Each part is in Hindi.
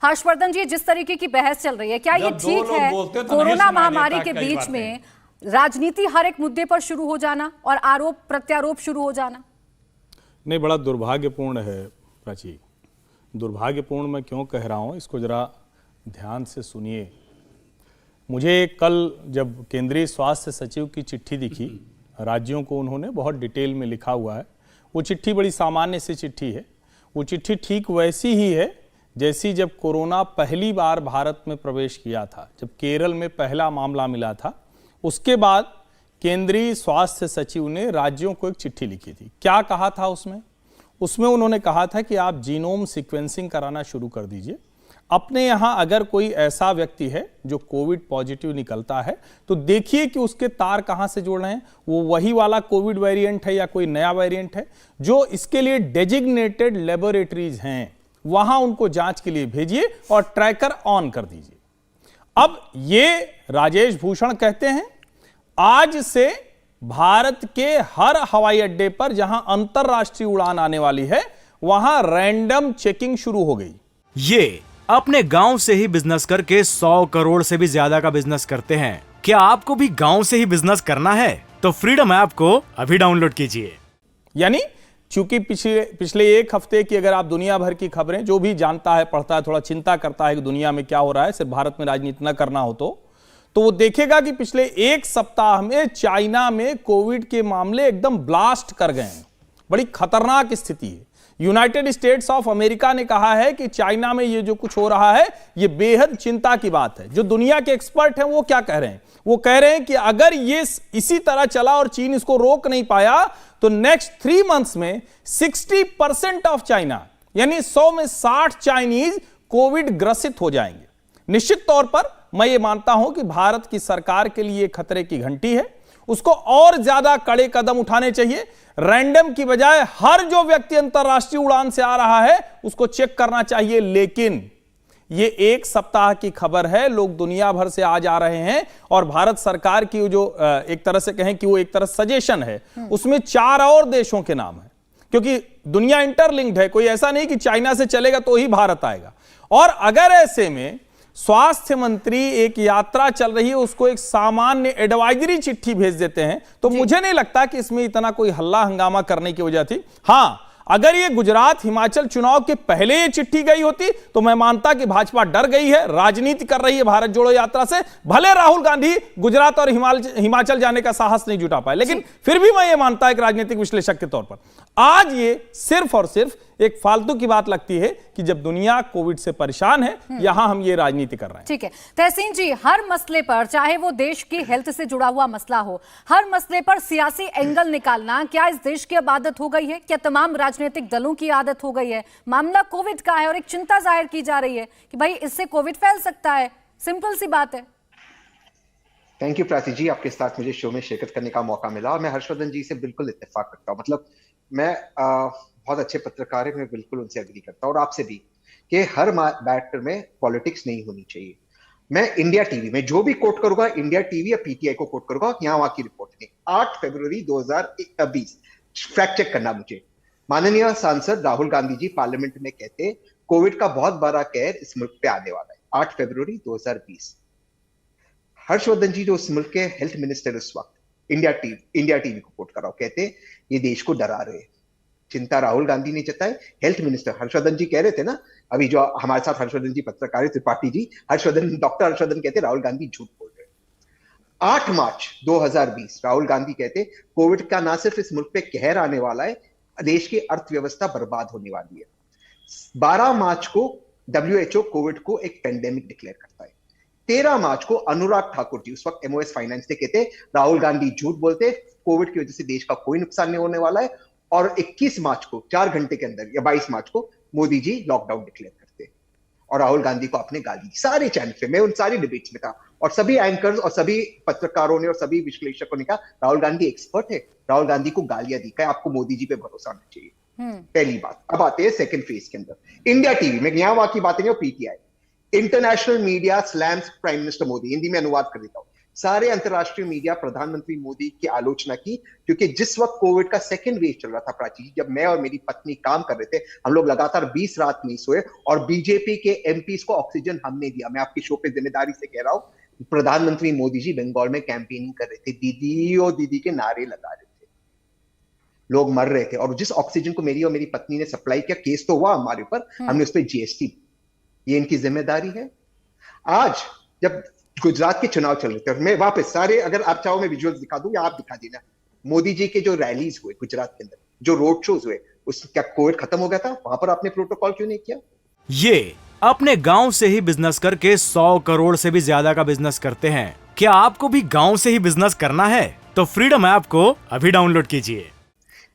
हर्षवर्धन जी, जिस तरीके की बहस चल रही है, क्या ये ठीक है कोरोना महामारी के बीच में राजनीति हर एक मुद्दे पर शुरू हो जाना और आरोप प्रत्यारोप शुरू हो जाना? नहीं, बड़ा दुर्भाग्यपूर्ण है प्राची। दुर्भाग्यपूर्ण मैं क्यों कह रहा हूं, इसको जरा ध्यान से सुनिए। मुझे कल जब केंद्रीय स्वास्थ्य सचिव की चिट्ठी दिखी, राज्यों को उन्होंने बहुत डिटेल में लिखा हुआ है, वो चिट्ठी बड़ी सामान्य सी चिट्ठी है। वो चिट्ठी ठीक वैसी ही है जैसी जब कोरोना पहली बार भारत में प्रवेश किया था, जब केरल में पहला मामला मिला था। उसके बाद केंद्रीय स्वास्थ्य सचिव ने राज्यों को एक चिट्ठी लिखी थी। क्या कहा था उसमें? उसमें उन्होंने कहा था कि आप जीनोम सीक्वेंसिंग कराना शुरू कर दीजिए। अपने यहाँ अगर कोई ऐसा व्यक्ति है जो कोविड पॉजिटिव निकलता है तो देखिए कि उसके तार कहाँ से जोड़ रहे हैं, वो वही वाला कोविड वेरिएंट है या कोई नया वेरिएंट है। जो इसके लिए डेजिग्नेटेड लेबोरेटरीज हैं वहां उनको जांच के लिए भेजिए और ट्रैकर ऑन कर दीजिए। अब ये राजेश भूषण कहते हैं आज से भारत के हर हवाई अड्डे पर जहां अंतरराष्ट्रीय उड़ान आने वाली है वहां रैंडम चेकिंग शुरू हो गई। ये अपने गांव से ही बिजनेस करके 100 करोड़ से भी ज्यादा का बिजनेस करते हैं। क्या आपको भी गांव से ही बिजनेस करना है? तो फ्रीडम ऐप को अभी डाउनलोड कीजिए। यानी चूंकि पिछले एक हफ्ते की अगर आप दुनिया भर की खबरें, जो भी जानता है, पढ़ता है, थोड़ा चिंता करता है कि दुनिया में क्या हो रहा है, सिर्फ भारत में राजनीति न करना हो तो वो देखेगा कि पिछले एक सप्ताह में चाइना में कोविड के मामले एकदम ब्लास्ट कर गए हैं। बड़ी खतरनाक स्थिति है। यूनाइटेड स्टेट्स ऑफ अमेरिका ने कहा है कि चाइना में ये जो कुछ हो रहा है ये बेहद चिंता की बात है। जो दुनिया के एक्सपर्ट हैं वो क्या कह रहे हैं? वो कह रहे हैं कि अगर ये इसी तरह चला और चीन इसको रोक नहीं पाया तो नेक्स्ट 3 मंथ्स में 60% ऑफ चाइना, यानी 100 में 60 चाइनीज कोविड ग्रसित हो जाएंगे। निश्चित तौर पर मैं ये मानता हूं कि भारत की सरकार के लिए खतरे की घंटी है। उसको और ज्यादा कड़े कदम उठाने चाहिए। रैंडम की बजाय हर जो व्यक्ति अंतरराष्ट्रीय उड़ान से आ रहा है उसको चेक करना चाहिए। लेकिन ये एक सप्ताह की खबर है, लोग दुनिया भर से आ जा रहे हैं और भारत सरकार की जो एक तरह से कहें कि वो एक तरह सजेशन है, उसमें 4 और देशों के नाम है, क्योंकि दुनिया इंटरलिंक्ड है। कोई ऐसा नहीं कि चाइना से चलेगा तो ही भारत आएगा। और अगर ऐसे में स्वास्थ्य मंत्री एक यात्रा चल रही है उसको एक सामान्य एडवाइजरी चिट्ठी भेज देते हैं तो मुझे नहीं लगता कि इसमें इतना कोई हल्ला हंगामा करने की वजह थी। हां, अगर ये गुजरात हिमाचल चुनाव के पहले ये चिट्ठी गई होती तो मैं मानता कि भाजपा डर गई है, राजनीति कर रही है भारत जोड़ो यात्रा से। भले राहुल गांधी गुजरात और हिमाचल जाने का साहस नहीं जुटा पाए, लेकिन फिर भी मैं ये मानता है कि राजनीतिक विश्लेषक के तौर पर आज ये सिर्फ और सिर्फ एक फालतू की बात लगती है कि जब दुनिया कोविड से परेशान है यहां हम ये राजनीति कर रहे हैं। ठीक है तहसीन जी, हर मसले पर, चाहे वो देश की हेल्थ से जुड़ा हुआ मसला हो, हर मसले पर सियासी एंगल निकालना क्या इस देश की अब आदत हो गई है? क्या तमाम राजनीतिक दलों की आदत हो गई है? मामला कोविड का है और एक चिंता जाहिर की जा रही है कि भाई इससे कोविड फैल सकता है। सिंपल सी बात है। थैंक यू प्राची जी, आपके साथ मुझे शो में शिरकत करने का मौका मिला और मैं हर्षवर्धन जी से बिल्कुल इत्तेफाक करता हूँ। मतलब मैं बहुत अच्छे पत्रकार है, मैं बिल्कुल उनसे एग्री करता हूँ और आपसे भी कि हर मैटर में पॉलिटिक्स नहीं होनी चाहिए। मैं इंडिया टीवी में जो भी कोट करूंगा, इंडिया टीवी या पीटीआई को कोट करूंगा, यहाँ वहां की रिपोर्ट नहीं। 8 फरवरी 2020, फैक्ट चेक करना मुझे, माननीय सांसद राहुल गांधी जी पार्लियामेंट में कहते कोविड का बहुत बड़ा कहर इस मुल्क पे आने वाला है। 8 फरवरी 2020। हर्षवर्धन जी जो उस मुल्क के हेल्थ मिनिस्टर उस वक्त इंडिया टीवी को कोट कराओ, कहते ये देश को डरा रहे हैं। चिंता राहुल गांधी ने जताई, हेल्थ मिनिस्टर हर्षवर्धन जी कह रहे थे ना, अभी जो हमारे साथ हर्षवर्धन जी पत्रकार त्रिपाठी जी, डॉक्टर हर्षवर्धन कहते राहुल गांधी झूठ बोल रहे। 8 मार्च 2020 राहुल गांधी कहते कोविड का ना सिर्फ इस मुल्क पे कहर आने वाला है, देश की अर्थव्यवस्था बर्बाद होने वाली है। 12 मार्च को WHO कोविड को एक पेंडेमिक डिक्लेयर करता है। 13 मार्च को अनुराग ठाकुर जी, उस वक्त MOS फाइनेंस से, कहते राहुल गांधी झूठ बोलते, कोविड की वजह से देश का कोई नुकसान नहीं होने वाला है। और 21 मार्च को 4 घंटे के अंदर या 22 मार्च को मोदी जी लॉकडाउन डिक्लेयर करते और राहुल गांधी को आपने गाली दी। सारे चैनल पे मैं उन सारी डिबेट्स में था और सभी एंकर्स और सभी पत्रकारों ने और सभी विश्लेषकों ने कहा राहुल गांधी एक्सपर्ट है, राहुल गांधी को गालियां दी, क्या आपको मोदी जी पे भरोसा होना चाहिए। पहली बात। अब आते हैं सेकंड फेज के अंदर। इंडिया टीवी में, यहां वहां की बातें नहीं, PTI, international media slams prime minister Modi, Hindi में अनुवाद कर देता हूं, सारे अंतरराष्ट्रीय मीडिया प्रधानमंत्री मोदी की आलोचना की, क्योंकि जिस वक्त कोविड का सेकेंड वेव चल रहा था प्राची जी, जब मैं और मेरी पत्नी काम कर रहे थे, हम लोग लगातार 20 रात नहीं सोए और बीजेपी के एमपीज को ऑक्सीजन हमने दिया। मैं आपकी शो पे जिम्मेदारी से कह रहा हूं, प्रधानमंत्री मोदी जी बंगाल में कैंपेनिंग कर रहे थे, दीदी और दीदी के नारे लगा रहे थे, लोग मर रहे थे, और जिस ऑक्सीजन को मेरी और मेरी पत्नी ने सप्लाई किया, केस तो हुआ हमारे ऊपर, हमने उस पर जीएसटी, ये इनकी जिम्मेदारी है। आज जब गुजरात के चुनाव चल रहे थे, मैं वापस सारे, अगर आप चाहो मैं विजुअल्स दिखा दूं या आप दिखा देना, मोदी जी के जो रैलीज हुए गुजरात के अंदर, जो रोड शोज हुए, उस क्या कोविड खत्म हो गया था? वहां पर आपने प्रोटोकॉल क्यों नहीं किया? ये अपने गांव से ही बिजनेस करके 100 करोड़ से भी ज्यादा का बिजनेस करते हैं। क्या आपको भी गांव से ही बिजनेस करना है? तो फ्रीडम ऐप को अभी डाउनलोड कीजिए।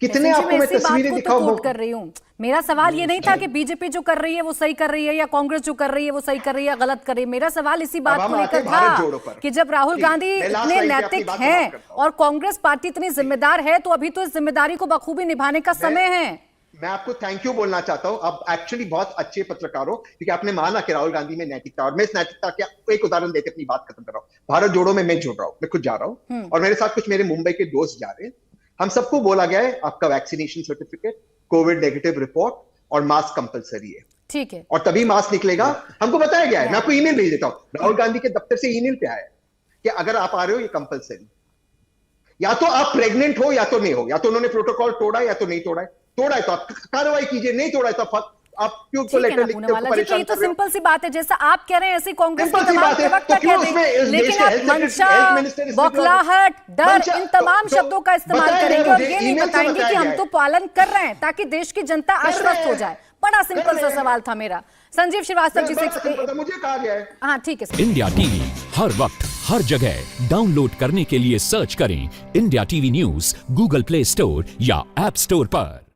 कितने आपको मैं तस्वीरें दिखाऊं? कोट कर रही हूँ। मेरा सवाल ये नहीं था कि बीजेपी जो कर रही है वो सही कर रही है या कांग्रेस जो कर रही है वो सही कर रही है या गलत कर रही है। मेरा सवाल इसी बात को लेकर था कि जब राहुल गांधी इतने नैतिक हैं और कांग्रेस पार्टी इतनी जिम्मेदार है, तो अभी तो इस जिम्मेदारी को बखूबी निभाने का समय है। मैं आपको थैंक यू बोलना चाहता हूं, अब एक्चुअली बहुत अच्छे पत्रकार हो, क्योंकि आपने माना कि राहुल गांधी में नैतिकता, और मैं इस नैतिकता का एक उदाहरण देकर अपनी बात खत्म कर रहा हूं। भारत जोड़ो में मैं जुड़ रहा हूं, मैं खुद जा रहा हूं और मेरे साथ कुछ मेरे मुंबई के दोस्त जा रहे हैं। हम सबको बोला गया है आपका vaccination certificate, Covid negative report और मास्क कंपलसरी है, ठीक है, और तभी मास्क निकलेगा। हमको बताया गया है, मैं आपको ईमेल भेज देता हूं, राहुल गांधी के दफ्तर से ईमेल पे आया है कि अगर आप आ रहे हो ये कंपलसरी, या तो आप प्रेग्नेंट हो या तो नहीं हो, या तो उन्होंने प्रोटोकॉल तोड़ा या तो नहीं तोड़ा है। तोड़ा है तो आप कार्रवाई कीजिए, नहीं तोड़ा है तो आप क्यों तो लेटर लिखते हो, परेशान ये तो कर रहे हो? सिंपल सी बात है, जैसा आप कह रहे हैं ऐसी कांग्रेस सिंपल सी बात है, तो क्यों उसमें लेकिन आप मंशा, बौखलाहट, डर, इन तमाम शब्दों का इस्तेमाल करेंगे और ये नहीं बताएंगे कि हम तो पालन कर रहे हैं ताकि देश की जनता आश्वस्त हो जाए। बड़ा सिंपल सा सवाल था मेरा। संजीव श्रीवास्तव जी से मुझे कहा गया है। हाँ ठीक है। इंडिया टीवी हर वक्त हर जगह डाउनलोड करने के लिए सर्च करें India TV news Google play store या ऐप स्टोर पर।